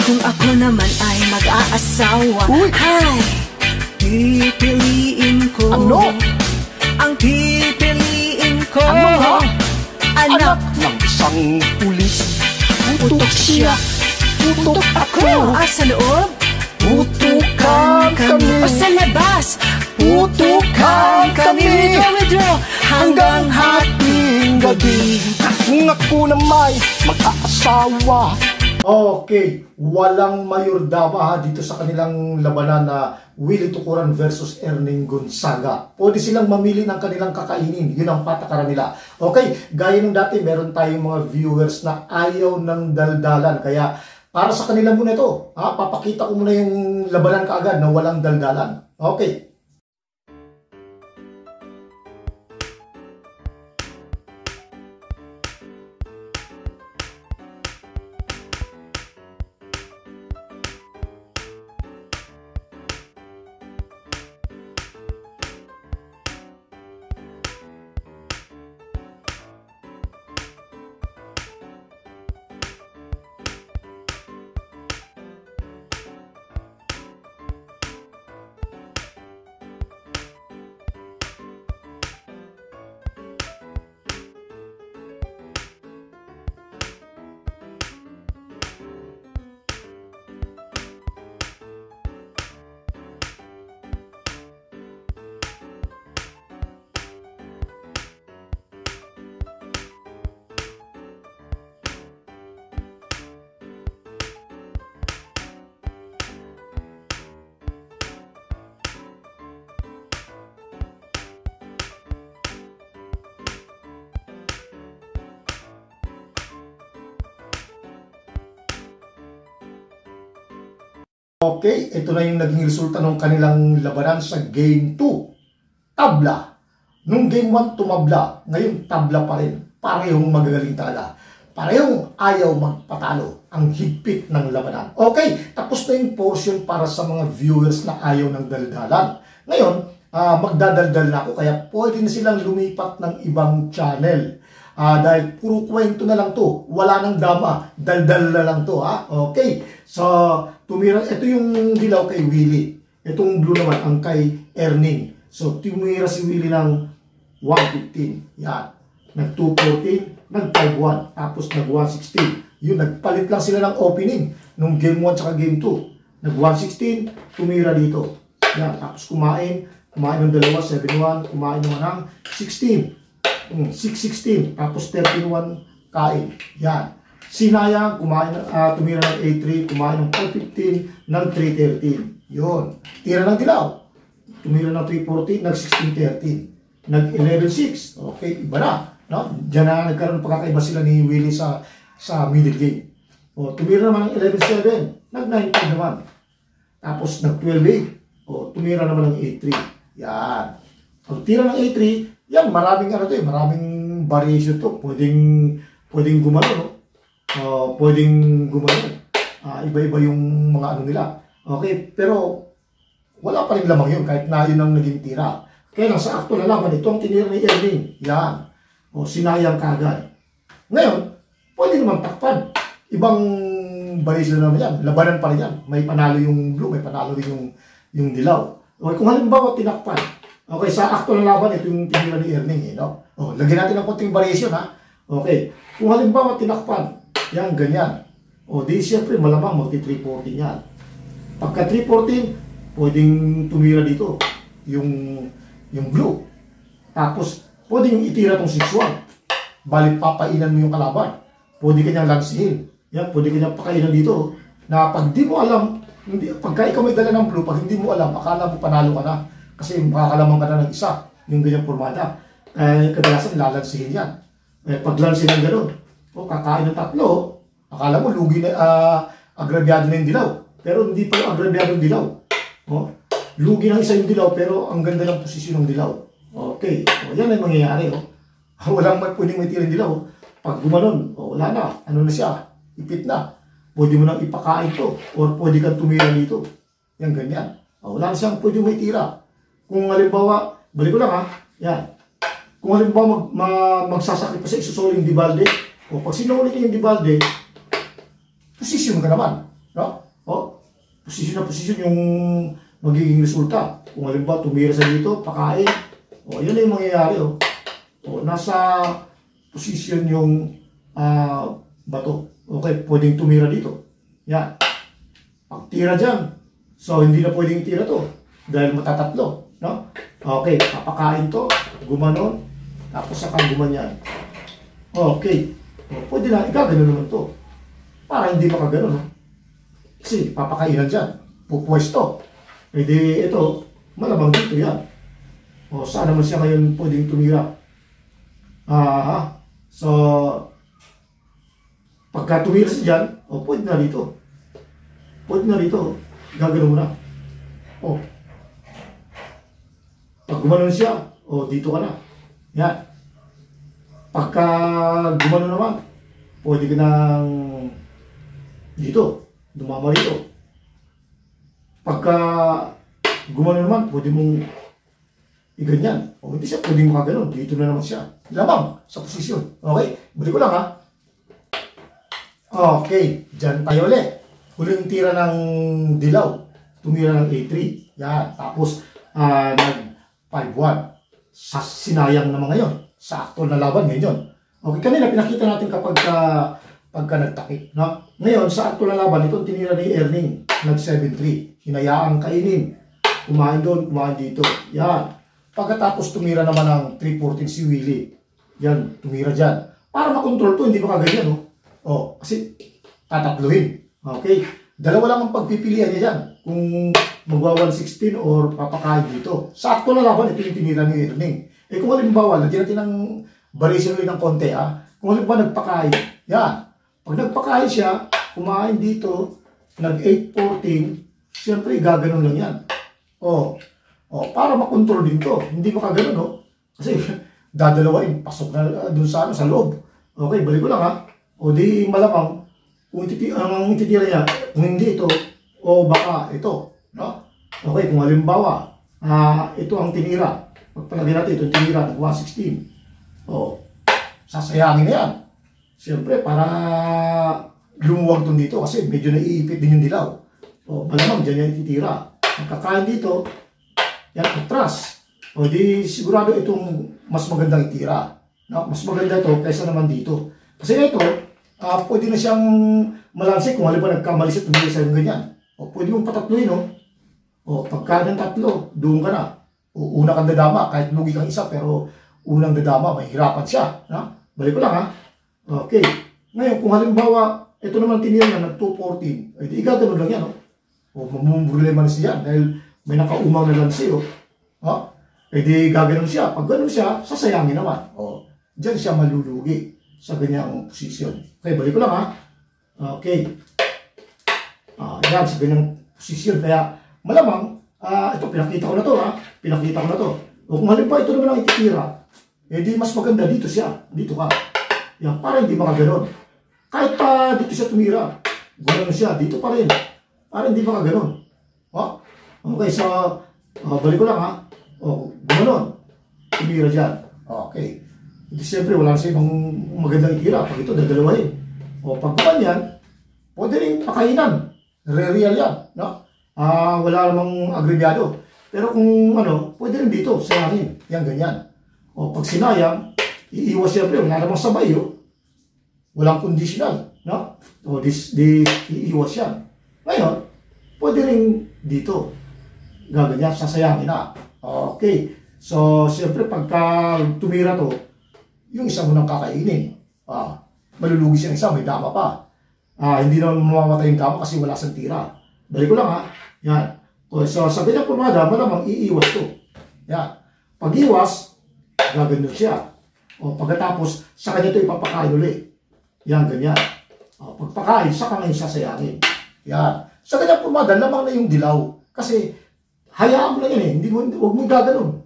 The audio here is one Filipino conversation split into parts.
Kung ako naman ay mag-aasawa, ay pipiliin ko. Ano? Ang pipiliin ko, Ano? anak ng isang pulis. Putok siya, putok ako. sa loob, Putukan kami. o sa labas, Putukan kami. withdraw, Hanggang hating gabi. Kung ako na may mag-aasawa. Okay, walang mayordama dito sa kanilang labanan na Willie Tukuran versus Erning Gonzaga. Pwede silang mamili ng kanilang kakainin. Yun ang patakaran nila. Okay, gaya nung dati, meron tayong mga viewers na ayaw ng daldalan. Kaya para sa kanila muna ito. Papakita ko muna yung labanan kaagad na walang daldalan. Okay. Okay, ito na yung naging resulta ng kanilang labanan sa Game 2. Tabla. Nung Game 1 tumabla, ngayon tabla pa rin. Parehong magagaling talaga. Parehong ayaw magpatalo. Ang higpit ng labanan. Okay, tapos na yung portion para sa mga viewers na ayaw ng daldalan. Ngayon, magdadaldal na ako kaya pwede na silang lumipat ng ibang channel. Dahil puro kwento na lang to. Wala nang dama. Daldal na lang to. Okay. So, tumira. Ito yung dilaw kay Willie. Itong blue naman ang kay Erning. So, tumira si Willie ng 115. Yan. Nag 214. Nag 51. Tapos nag 116. Yun. Nagpalit lang sila ng opening. Nung Game 1 tsaka Game 2. Nag 116. Tumira dito. Yan. Tapos kumain. Kumain ng dalawa. 7-1. Kumain naman ng 16. 616, tapos 31 kain. Yan. Sinayang, tumira ng A3, kumain ng 415, ng 313. Yun. Tira ng dilaw. Tumira ng 314, ng 1613. Nag 11-6. Okay, iba na. No? Diyan na nagkaroon pagkakaiba sila ni Willie sa middle game. Tumira naman ng 11-7, nag 19 naman. Tapos nag 12-8. Tumira naman ng A3. Yan. Pag tira ng A3, yan, maraming maraming variation to. Pwedeng gumano, no? Pwedeng gumano. Iba-iba yung mga nila. Okay, pero wala pa rin lamang yun kahit na yun ang naging tira. Kaya lang sa akto na laban, ito ang tinira ni Erning. Yan. Sinayang kagad. Ngayon, pwede naman takpan. Ibang variation naman yan. Labanan pa rin yan. May panalo yung blue, may panalo rin yung dilaw. Okay, kung halimbawa tinakpan, okay, sa akto na laban, ito yung tinira ni Erning. No? Lagyan natin ng konting variation, ha? Okay. Kung halimbawa tinakpan, yan, ganyan. Di siyempre malamang magti-314 yan. Pagka 314, pwedeng tumira dito yung blue. Tapos, pwedeng itira tong 6-1. Balik papainan mo yung kalaban. Pwede kanyang lansihin. Yan, pwede kanyang pakainan dito. Na pag di mo alam, pagka ikaw may dala ng blue, pag hindi mo alam, akala mo panalo ka na. Kasi makakalamang ka na ng isa, yung ganyang formada. Kadalasan lalansihin yan. Pag lansin ng gano'n, kakain ng tatlo, akala mo lugi na, agrabyado na yung dilaw. Pero hindi pa yung agrabyado yung dilaw. Lugi ng isa yung dilaw, pero ang ganda ng posisyon ng dilaw. Okay, yan ang mangyayari. Walang pwedeng may tirang dilaw. Pag gumanon, wala na. Ano na siya? Ipit na. Pwede mo nang ipakain to. Or pwede kang tumira dito. Yan, ganyan. Wala na siyang pwede may tira. Kung halimbawa, balik ko lang, ha? Yan. Kung halimbawa magsasakit pa sa isusoli yung Dibalde, pag sinuli niya yung Dibalde, posisyon ka naman. No? O, posisyon na posisyon yung magiging resulta. Kung halimbawa, tumira sa dito, pakain. O, yun na yung mangyayari. O, nasa posisyon yung bato. Okay, pwedeng tumira dito. Yan. Pagtira dyan. So, hindi na pwedeng itira to. Dahil matatatlo. No? Okay, papakain to. Gumanon. Tapos saka gumanyan. Okay. O, pwede na, ikagano naman to. Para hindi makagano. No? Kasi papakainan dyan. Pupwesto. E di, ito, malamang dito yan. O, saan naman siya ngayon pwedeng tumira? So, pagka tumira siya dyan, o, pwede na dito. Pwede na dito. Gagano mo na. O, pag gumanon siya, o, dito ka na. Yan. Pagka gumano naman, pwede ka nang dito, dumama dito. Pagka gumano naman, pwede mong iganyan. O hindi siya pwede makaganon, dito na naman siya. Lamang sa posisyon. Okay? Buli ko lang ha. Okay, dyan tayo ulit. Huling tira ng dilaw. Tumira ng A3. Yan. Tapos, nag 5-1. Sinayang naman ngayon. Sa actual na laban ngayon. Okay, kanina pinakita natin pagka nagtakip. No? Ngayon, sa actual na laban, itong tinira ni Erning. Nag 7-3. Hinayaan kainin. Kumain doon, kumain dito. Yan. Pagkatapos tumira naman ng 3-14 si Willie. Yan, tumira dyan. Para makontrol to, hindi ba kaganyan, no? O, kasi tatatluhin. Okay? Dalawa lang ang pagpipilian niya dyan. Kung magwa 116 or papakain dito. Sa actual na laban, ito yung tinira ni Erning. Eh kung halimbawa, lagyan natin ng variation ulit ng konti, Kung halimbawa nagpakain, yan. Pag nagpakain siya, kumain dito, nag 8-14, siyempre gaganon lang yan. Para makontrol din to. Hindi makaganon, no? Kasi dadalawain, pasok na dun sa loob. Okay, balik ko lang, O di malamang, kung ang ititira niya, kung hindi ito, o baka ito, no? Okay, kung halimbawa, ito ang tinira. Pagpalagay natin, ito tinira ng 116. Sasayangin na yan. Siyempre, para lumuwag itong dito kasi medyo naiipit din yung dilaw. Malamang dyan yan ititira. Pagkakain dito, yan, atras. Di sigurado itong mas magandang itira. No? Mas maganda ito kaysa naman dito. Kasi ito, pwede na siyang malansik kung halimbawa nagkamali siya, tumili sa yung ganyan. Pwede mong patatluin, no? Pagka ng tatlo, doon ka na. Una kang dadama, kahit lugi kang isa, pero unang dadama, mahihirapan siya. Balik ko lang, Okay. Ngayon, kung halimbawa, ito naman tinira niya, nag-214, ay di igaganon lang yan, mamumproblema na siya, dahil may nakaumang na lang siya, ay di gaganon siya. Pag ganon siya, sasayangin naman. Diyan siya malulugi sa ganyang posisyon. Okay, balik ko lang, Okay. Yan, sa ganyang posisyon. Kaya, malamang, ito, pinakita ko na to, Pinakita ko na to. Kung halimbawa ito naman ang ititira, di mas maganda dito siya. Dito ka. Yan, para hindi makaganon. Kahit pa dito siya tumira, gano'n siya, dito pa rin. Para hindi makaganon. Okay, so, balik ko lang, gano'n. Tumira dyan. Okay. Ito siyempre, wala na siya ibang magandang itira. Pag ito, dadalawahin. Pag ganyan, pwede rin pakainan. Re-real yan. Wala namang agrebyado. Pero kung pwede rin dito, sayangin. Yan, ganyan. Pag sinayang, iiwas siyempre, wala namang sabay, walang conditional, no? Iiwas yan. Ngayon, pwede rin dito. Gaganyan, sasayangin na. Okay. So, siyempre, pagka tumira to, yung isa mo nang kakainin. Malulugi siya ng isa, may dama pa. Hindi naman mamamatay yung dama kasi wala sang tira. Balik ko lang, Yan. So, sa ganyang pumada, malamang iiwas to. Yan. Pag iwas, gaganyan siya. Pagkatapos, sa kanya ito ipapakain ulit. Yan, ganyan. Pagpakain, saka ngayon sasayangin. Yan. Sa ganyang pumada, lamang na yung dilaw. Kasi, hayaan mo na yan huwag mo gaganon.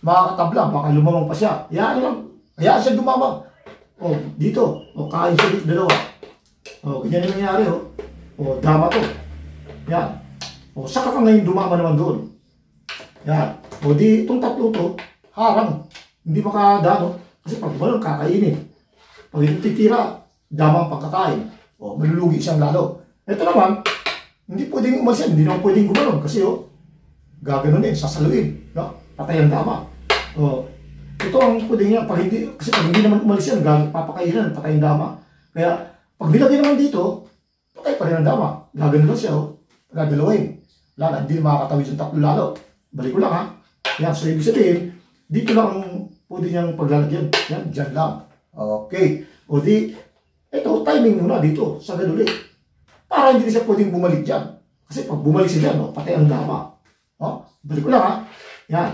Makakatabla, baka lumamang pa siya. Hayaan siya lumamang. Dito. Kain siya dito, dalawa. Ganyan yung nangyari, dama to. Yan. Saka ka ngayon dumama naman doon. Yan. Di itong tatlo to, harang. Hindi makadano. Kasi pag dumalong, kakainin. Pag itong titira, dama ang pagkakain. Malulugi siyang lalo. Ito naman, hindi pwedeng umalis yan. Hindi naman pwedeng gumanon. Kasi gaganunin, sasaluin. No? Patay ang dama. Ito ang pwedeng yan. Kasi pag hindi naman umalis yan, papakainan, patay ang dama. Kaya, pag nilagay naman dito, patay pa rin ang dama. Gaganon lang siya. Gagalawin. Wala na, hindi makakatawid yung tatlo lalo. Balik ko lang ha. Yan, so ibig sabihin, dito lang ang pwede niyang paglalagyan. Yan, dyan lang. Okay. O di, ito, timing muna dito sa ganuli. Para hindi siya pwedeng bumalik dyan. Kasi pag bumalik siya dyan, patay ang dama. Balik ko lang ha. Yan.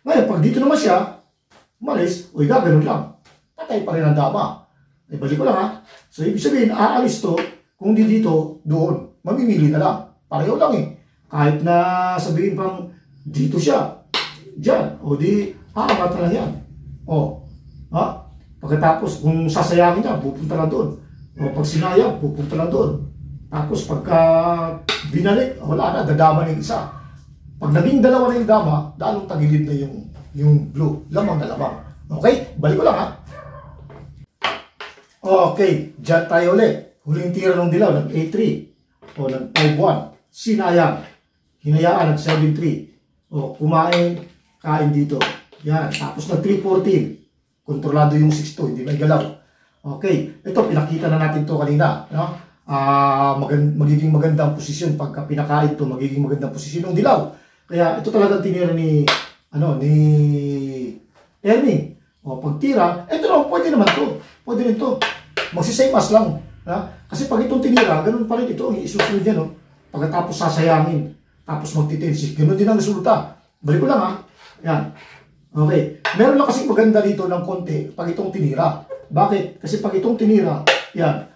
Ngayon, pag dito naman siya, umalis, gaganon lang. Patay pa rin ang dama. Balik ko lang ha. So, ibig sabihin, aalis to, kung di dito, doon. Mamimili na lang. Pareho lang eh. Kahit na sabihin pang dito siya, dyan, o di, aangat na lang yan. Pagkatapos, kung sasayangin niya, pupunta lang doon. O pag sinayang, pupunta lang doon. Tapos pagka binalik, wala na, dadama na yung isa. Pag naging dalawa na yung dama, lalong tagilid na yung blue. Lamang na lamang. Okay? Balik ko lang ha. Okay, dyan tayo ulit. Huling tira ng dilaw, ng A3. O ng 5-1. Sinayang. Hinayaan ng 7-3. Kumain, kain dito. Yan. Tapos ng 3-14. Kontrolado yung 6-2. Hindi may galaw. Okay. Ito, pinakita na natin to kanina. No? Magiging magandang posisyon. Pagka pinakain to, magiging magandang posisyon ng dilaw. Kaya ito talagang tinira ni Ernie. Pag tira, ito naman, pwede naman to. Pwede rin to. Magsisame as lang. Kasi pag itong tinira, ganun pa rin ito. Ang isusunod yan. Pagkatapos sasayangin. Tapos magtitensi. Ganun din ang resulta. Balik ko lang ha. Yan. Okay. Meron lang kasing maganda dito ng konti pag itong tinira. Bakit? Kasi pag itong tinira, yan.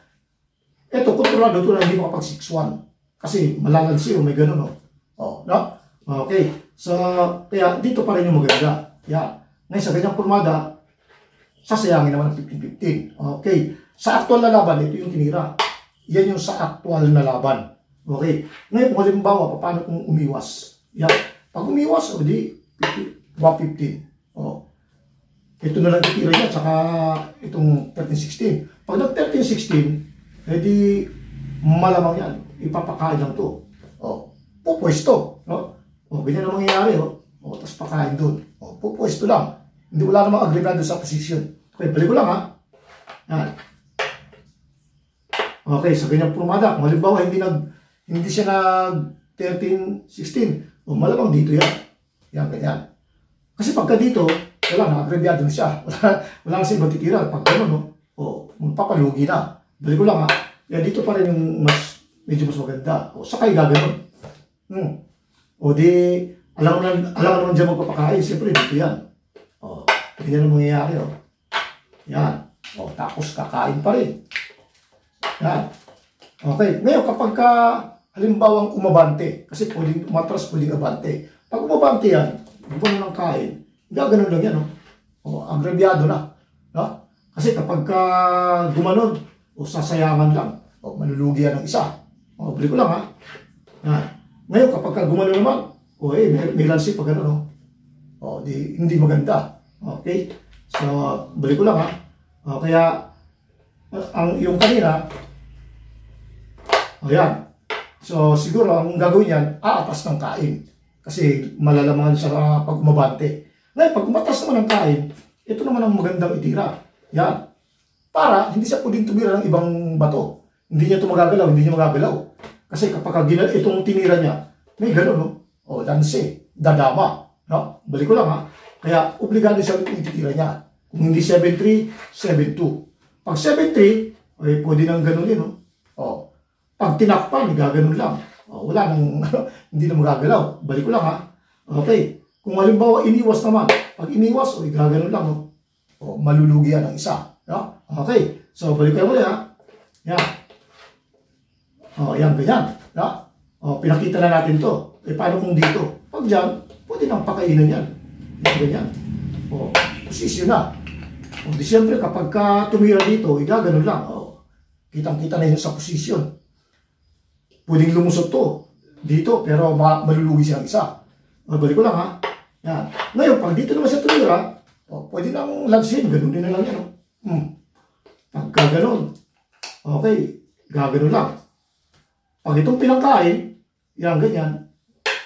Ito, kontrolado ito na hindi makapag 6-1. Kasi malalansi may ganun no? Okay. So, kaya dito pa rin yung maganda. Yan. Ngayon sa ganyang formada, sasayangin naman ng 15-15. Okay. Sa actual na laban, ito yung tinira. Yan yung sa actual na laban. Okay. Ngayon, kung halimbawa, paano kung umiwas? Yan. Pag umiwas, di 115. Ito na lang itira niya, saka itong 13-16. Pag nag-13-16, edi malamang yan. Ipapakain lang to. Pupwesto. Ganyan ang mangyayari. Tapos pakain doon. Pupwesto lang. Hindi wala namang agregado sa position. Okay, balik ko lang ha. Yan. Okay, sa ganyang formada, kung halimbawa hindi siya nag-13-16, malamang dito yan. Yan, ganyan. Kasi pagka dito, wala na, agrebyado na siya. Wala na siya matitira. Pag gano'n, magpapalugi na. Balik ko lang ha. Yan, dito pa rin yung medyo mas maganda. Sakay gaganon. Di, alam mo naman dyan magpapakain. Siyempre, dito yan. Ganyan ang mangyayari. Yan. Tapos kakain pa rin. Yan. Okay. Ngayon, kapag halimbawang umabante, kasi pwedeng umatras, pwedeng abante. Pag umabante yan, buwan na ng kain, gaganon lang yan. Agrebyado na. Kasi kapag gumanon, sasayangan lang. Malulugi yan ng isa. Balik ko lang ha. Yan. Ngayon, kapag gumanon naman, may lansi pag gano'n. Hindi maganda. Okay? So, balik ko lang ha. Kaya, yung kanina, ayan. So, siguro, ang gagawin yan, aatas ng kain. Kasi malalamangan siya pag umabante. Ngayon, pag umatas naman ang kain, ito naman ang magandang itira. Yan. Para, hindi siya pwedeng tumira ng ibang bato. Hindi niya ito magagalaw, hindi niya magagalaw. Kasi kapag itong tinira niya, may gano'n, lansi, dadama. Balik ko lang ha. Kaya, obligado siya ititira niya. Kung hindi 7-3, 7-2. Pag 7-3, pwede nang gano'n pag tinakpan, gaganon lang. Wala nang, hindi na magagalaw. Balik ko lang ha. Okay. Kung halimbawa iniwas naman, pag iniwas, gaganon lang. Malulugi yan ng isa. Okay. So, balik ko muli ha. Yan. Yan, ganyan. Pinakita na natin to. Paano kung dito? Pag dyan, pwede nang pakainan yan. Ganyan. Posisyon na. Di siyempre, kapag tumira dito, gaganon lang. Kitang-kita na yun sa posisyon. Pwedeng lumusot to dito, pero malulugi siyang isa. Balik ko lang ha. Yan. Ngayon, pag dito naman siya tumira, pwede nang lansin. Ganun din na lang yan. Pagka ganun, okay, gaganon lang. Pag itong pinangkain, yan, ganyan,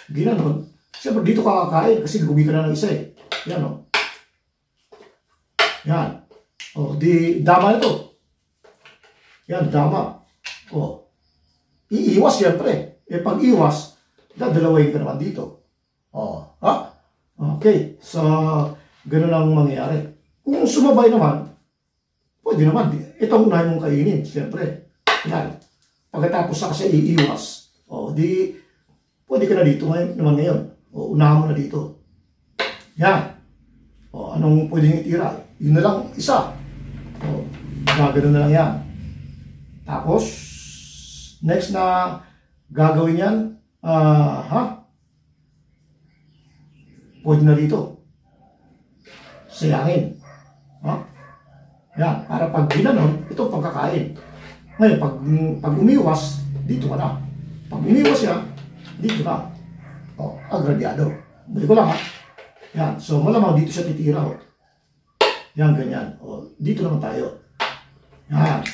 ginanon, siyempre dito ka kakain kasi lugi ka na ng isa eh. Yan o. Yan. O, di, dama na to. Yan, dama. O, iiwas siyempre. Eh, pag iwas, dadalawahin ka naman dito. O, ha? Okay. So, ganun ang mangyayari. Kung sumabay naman, pwede naman. Itong unahin mong kainin, siyempre. Yan. Pagkatapos sa kasi iiwas, o di, pwede ka na dito naman ngayon. O unahan mo na dito. Yan. O anong pwedeng itira? Yun na lang isa. O, gagano na lang yan. Tapos, next na gagawin yan, pwede na dito. Sayangin. Ha? Yan. Para pag ginanon, ito pagkakain. Ngayon, pag umiwas, dito ka na. Pag umiwas siya, dito na. O, agrabyado. Balik ko lang ha. Yan. So, malamang dito siya titira. O. Yan, ganyan. O, dito naman tayo. Yan.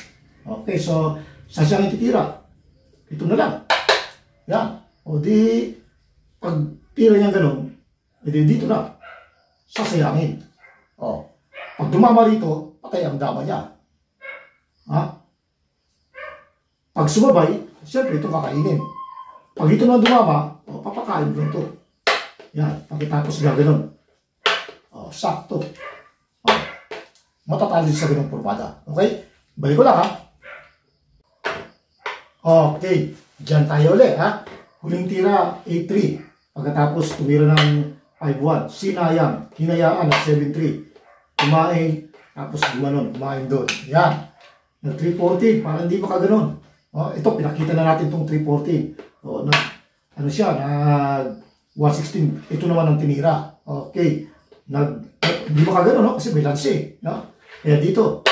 Okay, so, saan siya titira? Ito na lang. Yan. O, di, pag tira niya ganun, edi dito na. Sasayangin. O, pag dumama rito, patay ang dama niya. Ha? Pag sumabay, siyempre ito kakainin. Pag ito na dumama, o, papakain mo ito. Yan, pagkatapos gaganon. O, sakto. O, matatali sa ganong pormada. Okay? Balik ko lang ha. Okay, dyan tayo ulit ha. Huling tira, 8-3. Pagkatapos tumira ng 5-1. Sinayang, hinayaan at 7-3. Kumain, tapos gumanon, kumain doon. Yan. Na 3-14, parang hindi pa kaganon. Oh, ito, pinakita na natin itong 314. Oh, ano siya, 116. Ito naman ang tinira. Okay. Di ba kagano, no? Kasi may lansi. No? Kaya dito,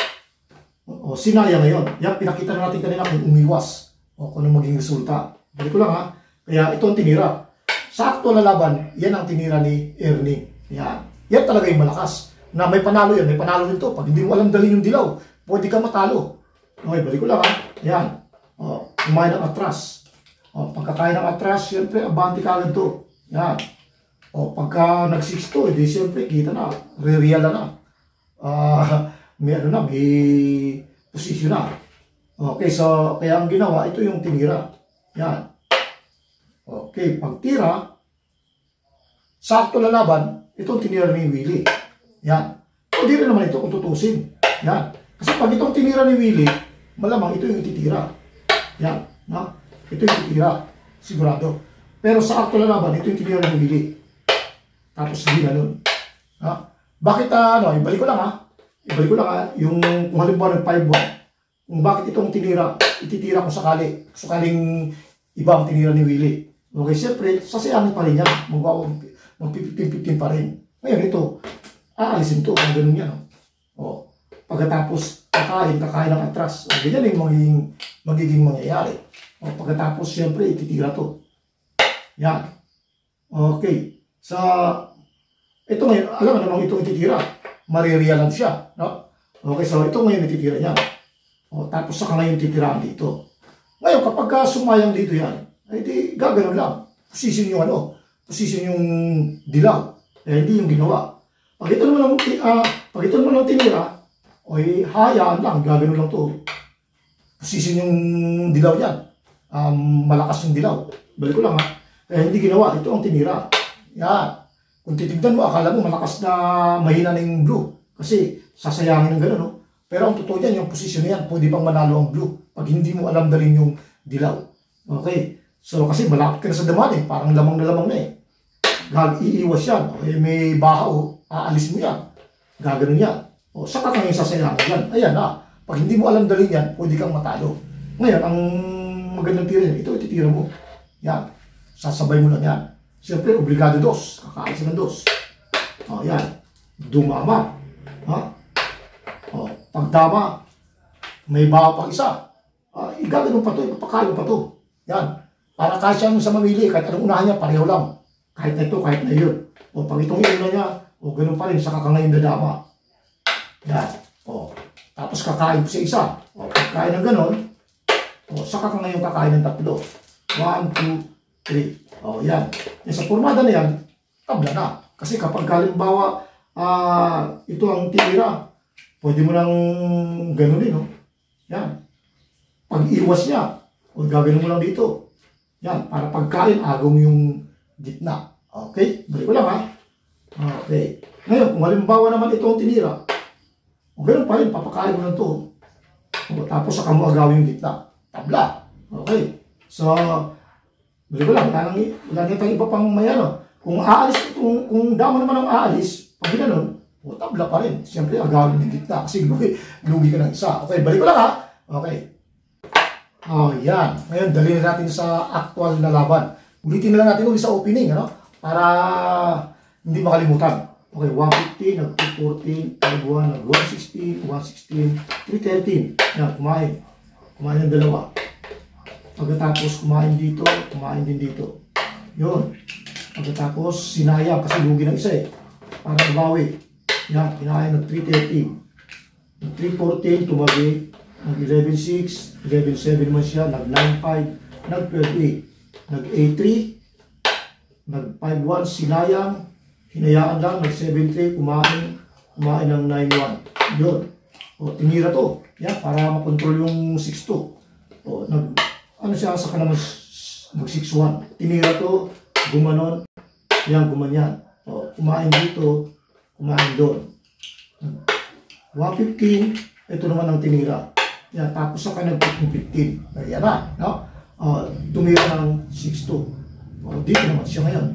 sinaya ngayon. Yan, pinakita na natin kanina kung umiwas. O kung ano maging resulta. Balik ko lang ha. Kaya ito ang tinira. Sa aktual na laban, yan ang tinira ni Ernie. Yan. Yan talaga yung malakas. Na may panalo yan. May panalo nito. Pag hindi mo alam dalhin yung dilaw, pwede ka matalo. Okay, balik ko lang ha. Yan. O, kumain ng atras. O, pagkakain ng atras, siyempre, abante ka agad to. Yan. O, pagka nag-6 to, edi siyempre, kita na. Re-real na. May ano na, may posisyon na. Okay, so, kaya ang ginawa, ito yung tinira. Yan. Okay, pag tira, sakto na laban, itong tinira ni Willie. Yan. Pwede rin naman ito kung tutusin. Yan. Kasi pag itong tinira ni Willie, malamang ito yung ititira. Yan, no? Ito yung titira, sigurado. Pero sa aktual na laban, ito yung tinira ng Willie. Tapos hindi na nun. Ha? Bakit, ibalik ko lang ha. Ibalik ko lang ha, yung kung halimbawa ng 5-1, kung bakit itong tinira, ititira kung sakaling iba ang tinira ni Willie. Okay, siyempre, sasayangin pa rin yan. Mag-15-15 pa rin. Ngayon ito, aalisin to, kung ganun yan. O, pagkatapos, kakain ng atras. O, ganyan yung magiging mangyayari. O, pagkatapos, siyempre, ititira to. Yan. Okay. Sa, ito ngayon, alam mo namang itong ititira. Marirealan siya. No? Okay, so ito ngayon ititira niya. O, tapos saka ngayon titiraan dito. Ngayon, kapag sumayang dito yan, ay di, gagano'n lang. Position yung position yung dilaw. Eh, hindi yung ginawa. Pag ito naman ang tinira, oy, hayaan lang, gagano lang to. Position yung dilaw yan. Malakas yung dilaw. Balik ko lang ha. Kaya hindi ginawa. Ito ang tinira. Yan. Kung titignan mo, akala mo malakas na mahina na yung blue. Kasi sasayangin ng gano'n, no? Pero ang totoo yan, yung position na yan, pwede pang manalo ang blue. Pag hindi mo alam dalhin yung dilaw. Okay. So, kasi malapit ka na sa daman eh. Parang lamang na lamang na eh. Iiwas yan. Okay, may bahaw, aalis mo yan. Gaganon yan. O, saka kang yung sasayangin yan. Ayan na. Pag hindi mo alam dalhin yan, pwede kang matalo. Ngayon, ang magandang tira yan, ito ititira mo. Yan. Sasabay mo lang yan. Siyempre, obligado dos. Kakaalis ng dos. O, yan. Dumama. Ha? O, pagdama, may bahaw pang isa. Igaganon pa to, ipapakalo pa to. Yan. Para kahit siya sa mamili, kahit anong unahan niya, pareho lang. Kahit na ito, kahit na yun. O, pag itong iuna niya, o, ganun pa rin, saka ka ngayon dadama. Yan. O, tapos kakain po sa isa. O, pagkain ng ganon, o, saka ka ngayon kakain ng tatlo. 1, 2, 3. O, yan. Yan sa formada na yan, tabla na. Kasi kapag halimbawa, ito ang tinira, pwede mo nang ganunin, no? Yan. Pag iwas niya, o gagawin mo lang dito. Yan, para pagkain, agaw mo yung gitna. Okay? Balik ko lang, ha? Okay. Ngayon, kung halimbawa naman ito ang tinira, o ganun pa rin, papakain mo lang ito. O, tapos saka mo agawin yung gitna. Tabla. Okay. So, balik ko lang, wala nitang iba pang may ano. Kung aalis, kung dama naman ang aalis, pag ginanon, o tabla pa rin. Siyempre, agawin yung gitna kasi lugi ka ng isa. Okay, balik ko lang, ha? Okay. Yan. Ngayon, dalhin natin sa actual na laban. Ulitin na lang natin ulit sa opening, ano? Para hindi makalimutan. Okay, 150, nag-214, 5-1, nag-116, 116, 313. Yan, kumain. Kumain ng dalawa. Pagkatapos, kumain dito, kumain din dito. Yun. Pagkatapos, sinayang kasi lugi ng isa eh. Para mabawi. Yan, kinain ng 313. Nag-314, tumabi. Nag-11.6, 11.7 naman siya, nag-9.5, nag-12.8, nag-8.3, nag-5.1, sinayang, hinayaan lang, nag-7.3, kumain ng 9.1. Yun. O, tinira to. Yan, para makontrol yung 6.2. O, ano siya, saka naman mag-6.1. Tinira to, gumanon, yan, gumanyan. O, kumain dito, kumain doon. 115, ito naman ang tinira. Yan, tapos saka nag-15. Ayan na, no? Tumira ng 6-2. Dito naman siya ngayon.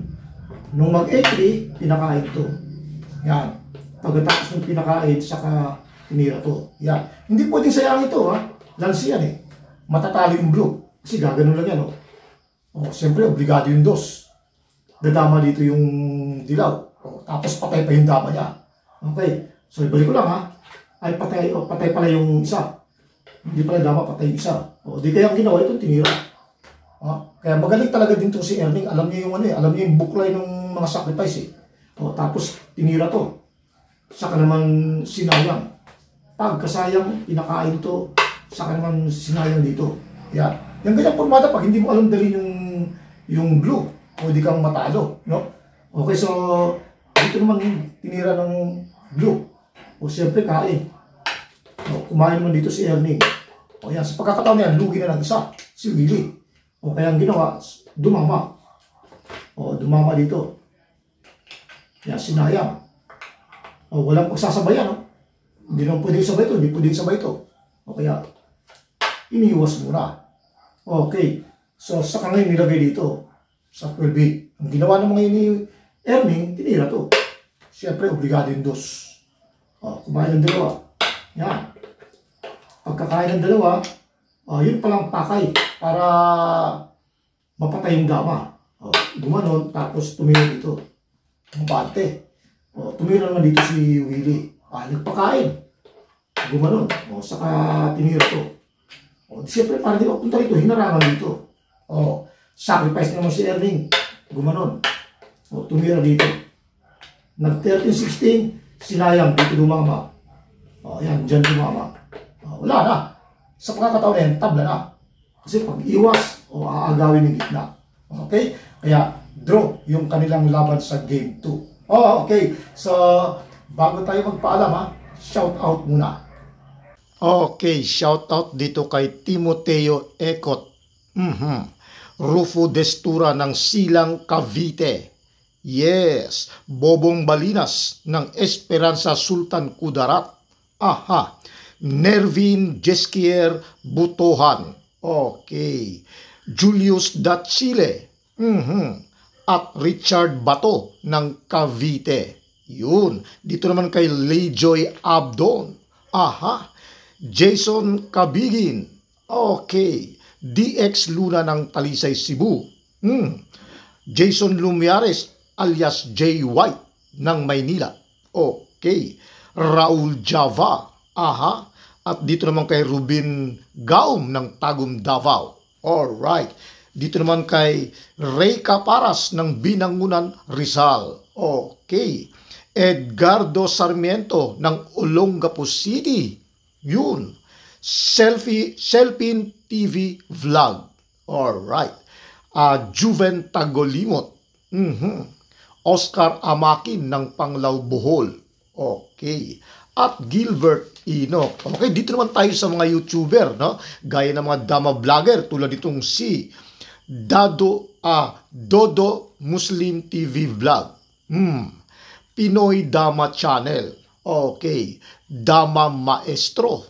Nung mag-8-3, pinakain ito. Yan. Pagkatapos ng pinakain, saka tinira to. Yan. Hindi pwedeng sayang ito, ha? Lance yan eh. Matatalo yung blue. Kasi gaganon lang yan, siyempre, obligado yung dos. Dadama dito yung dilaw. Tapos patay pa yung dama niya. Okay. So, ibalik ko lang, ha? Ay, patay pala yung isa. Hindi pala dama, patay isa. Di kaya ang ginawa ito, tinira. Kaya magaling talaga din to si Erning. Alam niya yung alam niya yung buklay ng mga sacrifice eh. Tapos tinira to. Saka naman sinayang. Pagkasayang, pinakain to. Saka naman sinayang dito. Yan. Yung ganyang formada, pag hindi mo alam dalhin yung blue, pwede kang matalo. No? Okay, so dito naman tinira ng blue. Siyempre kain. Kumain naman dito si Erning. Yan, sa pagkakataon na yan, lugi na ng isa, si Willie. Kaya ang ginawa, dumama. Dumama dito. Yan, sinayang. Walang pagsasabayan, Hindi naman pwedeng sabay ito, hindi pwedeng sabay ito. Kaya, iniiwas muna. Okay. So, saka ngayon nilagay dito, sa 12. Ang ginawa ng mga ini Erning, tinira to. Siyempre, obligado yung dos. Kumain ng dalawa. Yan. Pagkakain ng dalawa, yun palang pakay para mapatay yung dama. Gumanon, tapos tumira dito. Mabante. Tumira naman dito si Willie. Nagpakain. Gumanon. Saka tinira to. Siyempre, para di mapunta rito, hinarangan dito. Sacrifice naman si Erning. Gumanon. Tumira dito. Nag-13-16, sinayang dito dumama. Yan, dyan dumama. Wala na. Sa pagkakataon na yan, tabla na. Kasi pag iwas, aagawin yung gitna. Okay? Kaya, draw yung kanilang laban sa game 2. Okay. So, bago tayo magpaalam, shout out muna. Okay, shout out dito kay Timoteo Ecot. Rufo Destura ng Silang Cavite. Yes, Bobong Balinas ng Esperanza Sultan Kudarat. Nervin Jeskier Butohan. Okay. Julius Chile. At Richard Bato ng Cavite. Yun. Dito naman kay Lejoy Abdon. Jason Kabigin. Okay. DX Luna ng Talisay, Cebu. Jason Lumiares alias J. White ng Maynila. Okay. Raul Java. At dito naman kay Ruben Gaum ng Tagum, Davao. Alright. Dito naman kay Ray Caparas ng Binangunan, Rizal. Okay. Edgardo Sarmiento ng Olongapo City. Yun. Selfin TV Vlog. Alright. Juven Tagolimot. Oscar Amakin ng Panglao Bohol. Okay. At Gilbert Enoch. Okay, dito naman tayo sa mga YouTuber, no? Gaya ng mga dama vlogger tulad itong si Dodo Muslim TV Vlog. Pinoy Dama Channel. Okay. Dama Maestro.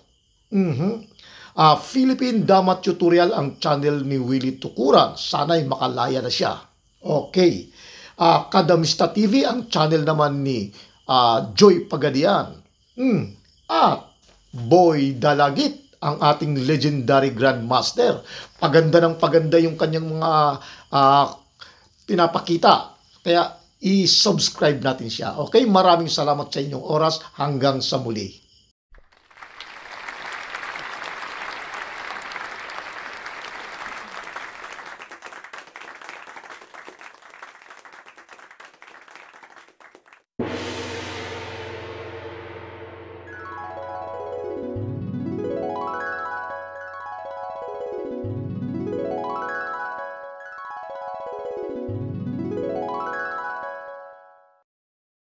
Philippine Dama Tutorial ang channel ni Willie Tukuran. Sana'y makalaya na siya. Okay. Kadamista TV ang channel naman ni Joy Pagadian. At Boy Dalagit ang ating legendary Grandmaster. Paganda ng paganda yung kanyang mga pinapakita. Kaya i-subscribe natin siya. Okay? Maraming salamat sa inyong oras. Hanggang sa muli.